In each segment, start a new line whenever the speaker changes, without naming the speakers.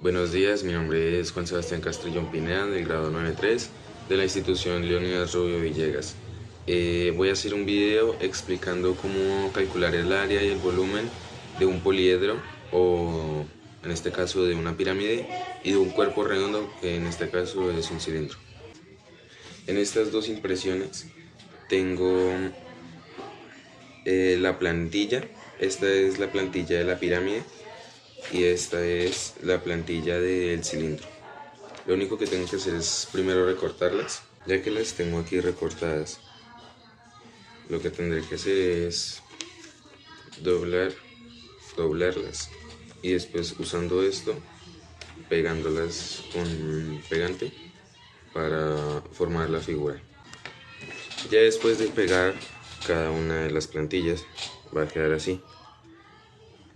Buenos días, mi nombre es Juan Sebastián Castrillón Pineda, del grado 9.3 de la institución Leonidas Rubio Villegas. Voy a hacer un video explicando cómo calcular el área y el volumen de un poliedro, o en este caso de una pirámide, y de un cuerpo redondo, que en este caso es un cilindro. En estas dos impresiones tengo la plantilla. Esta es la plantilla de la pirámide y esta es la plantilla del cilindro. Lo único que tengo que hacer es primero recortarlas. Ya que las tengo aquí recortadas, lo que tendré que hacer es doblarlas, y después, usando esto, pegándolas con pegante para formar la figura. Ya después de pegar cada una de las plantillas, va a quedar así.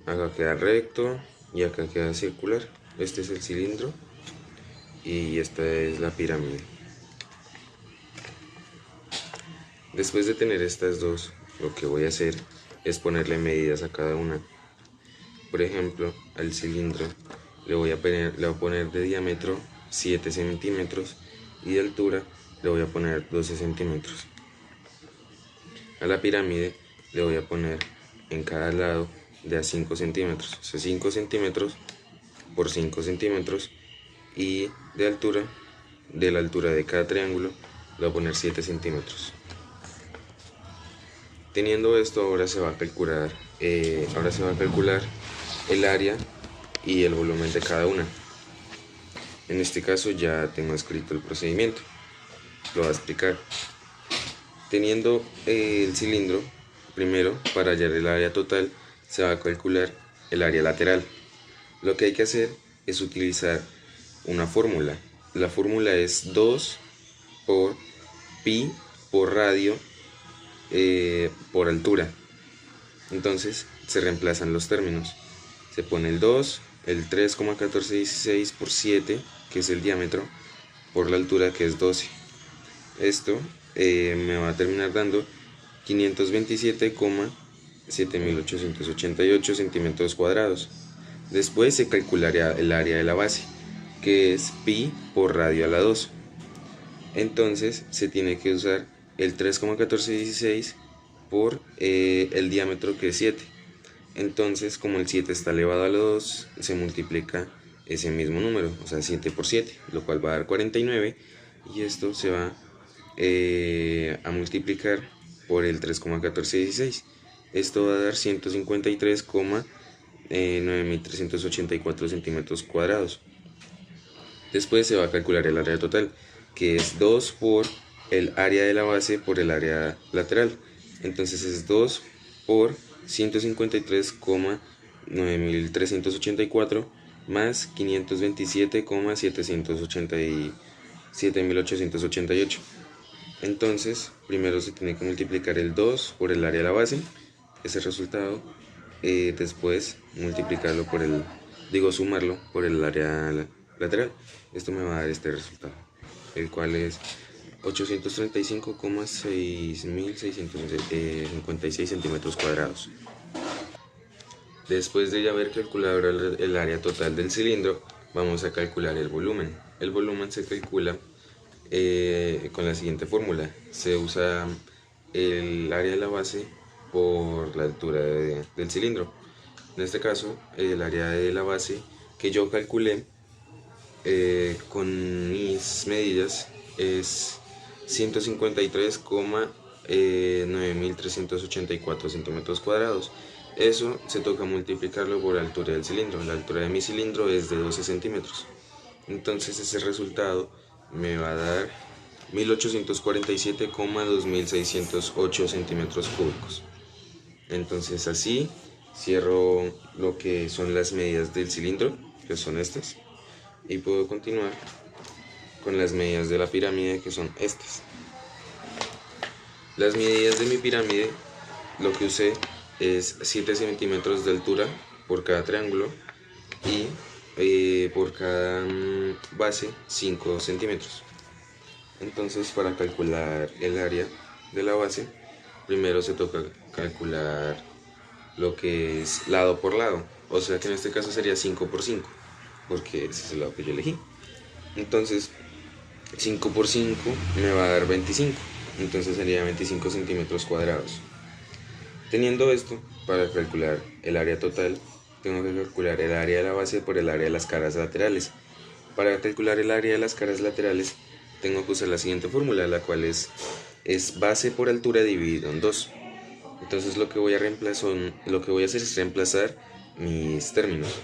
Acá queda recto y acá queda circular. Este es el cilindro y esta es la pirámide. Después de tener estas dos, lo que voy a hacer es ponerle medidas a cada una. Por ejemplo, al cilindro le voy a poner de diámetro 7 centímetros y de altura le voy a poner 12 centímetros. A la pirámide le voy a poner en cada lado de a 5 centímetros, o sea, 5 centímetros por 5 centímetros, y de la altura de cada triángulo le voy a poner 7 centímetros. Teniendo esto, ahora se va a calcular el área y el volumen de cada una. En este caso ya tengo escrito el procedimiento, lo voy a explicar. Teniendo el cilindro, primero, para hallar el área total, se va a calcular el área lateral. Lo que hay que hacer es utilizar una fórmula. La fórmula es 2 por pi por radio por altura. Entonces se reemplazan los términos. Se pone el 2, el 3,1416 por 7, que es el diámetro, por la altura, que es 12. Esto me va a terminar dando 527,7888 centímetros cuadrados. Después se calcularía el área de la base, que es pi por radio a la 2. Entonces se tiene que usar el 3,1416 por el diámetro, que es 7. Entonces, como el 7 está elevado a la 2, se multiplica ese mismo número, o sea, 7 por 7, lo cual va a dar 49, y esto se va a multiplicar por el 3,1416. Esto va a dar 153,9384 centímetros cuadrados. Después se va a calcular el área total, que es 2 por el área de la base por el área lateral. Entonces es 2 por 153,9384 más 527,7888. Entonces, primero se tiene que multiplicar el 2 por el área de la base, ese resultado, después multiplicarlo sumarlo por el área lateral. Esto me va a dar este resultado, el cual es 835,6656 centímetros cuadrados. Después de ya haber calculado el área total del cilindro, vamos a calcular el volumen. El volumen se calcula con la siguiente fórmula. Se usa el área de la base por la altura del cilindro. En este caso, el área de la base que yo calculé con mis medidas es 153,9384 centímetros cuadrados. Eso se toca multiplicarlo por la altura del cilindro. La altura de mi cilindro es de 12 centímetros. Entonces ese resultado me va a dar 1847,2608 centímetros cúbicos. Entonces así cierro lo que son las medidas del cilindro, que son estas, y puedo continuar con las medidas de la pirámide, que son estas. Las medidas de mi pirámide, lo que usé es 7 centímetros de altura por cada triángulo y por cada base 5 centímetros. Entonces, para calcular el área de la base, primero se toca calcular lo que es lado por lado, o sea que en este caso sería 5 por 5. porque ese es el lado que yo elegí. Entonces 5 por 5 me va a dar 25, entonces sería 25 centímetros cuadrados. Teniendo esto, para calcular el área total, tengo que calcular el área de la base por el área de las caras laterales. Para calcular el área de las caras laterales, tengo que usar la siguiente fórmula, la cual es base por altura dividido en 2. Entonces lo que voy a hacer es reemplazar mis términos.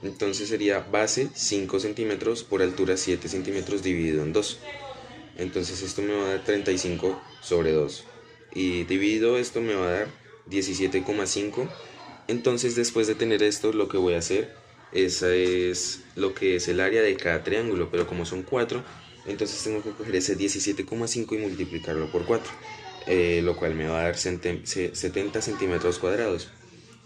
Entonces sería base 5 centímetros por altura 7 centímetros dividido en 2. Entonces esto me va a dar 35 sobre 2. Y dividido esto me va a dar 17,5. Entonces después de tener esto, lo que voy a hacer es lo que es el área de cada triángulo. Pero como son 4, entonces tengo que coger ese 17,5 y multiplicarlo por 4. Lo cual me va a dar 70 centímetros cuadrados.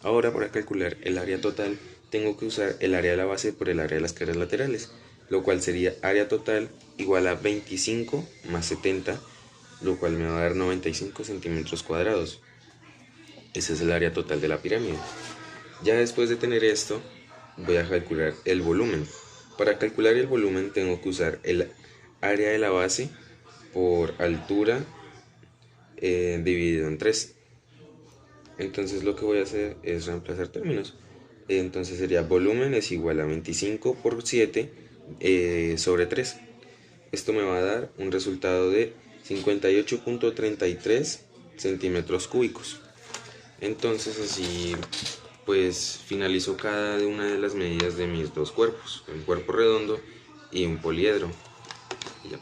Ahora, para calcular el área total, tengo que usar el área de la base por el área de las caras laterales, lo cual sería área total igual a 25 más 70, lo cual me va a dar 95 centímetros cuadrados. Ese es el área total de la pirámide. Ya después de tener esto, voy a calcular el volumen. Para calcular el volumen tengo que usar el área de la base por altura dividido en 3. Entonces lo que voy a hacer es reemplazar términos. Entonces sería volumen es igual a 25 por 7 sobre 3. Esto me va a dar un resultado de 58,33 centímetros cúbicos. Entonces así pues finalizo cada una de las medidas de mis dos cuerpos, un cuerpo redondo y un poliedro. Y ya.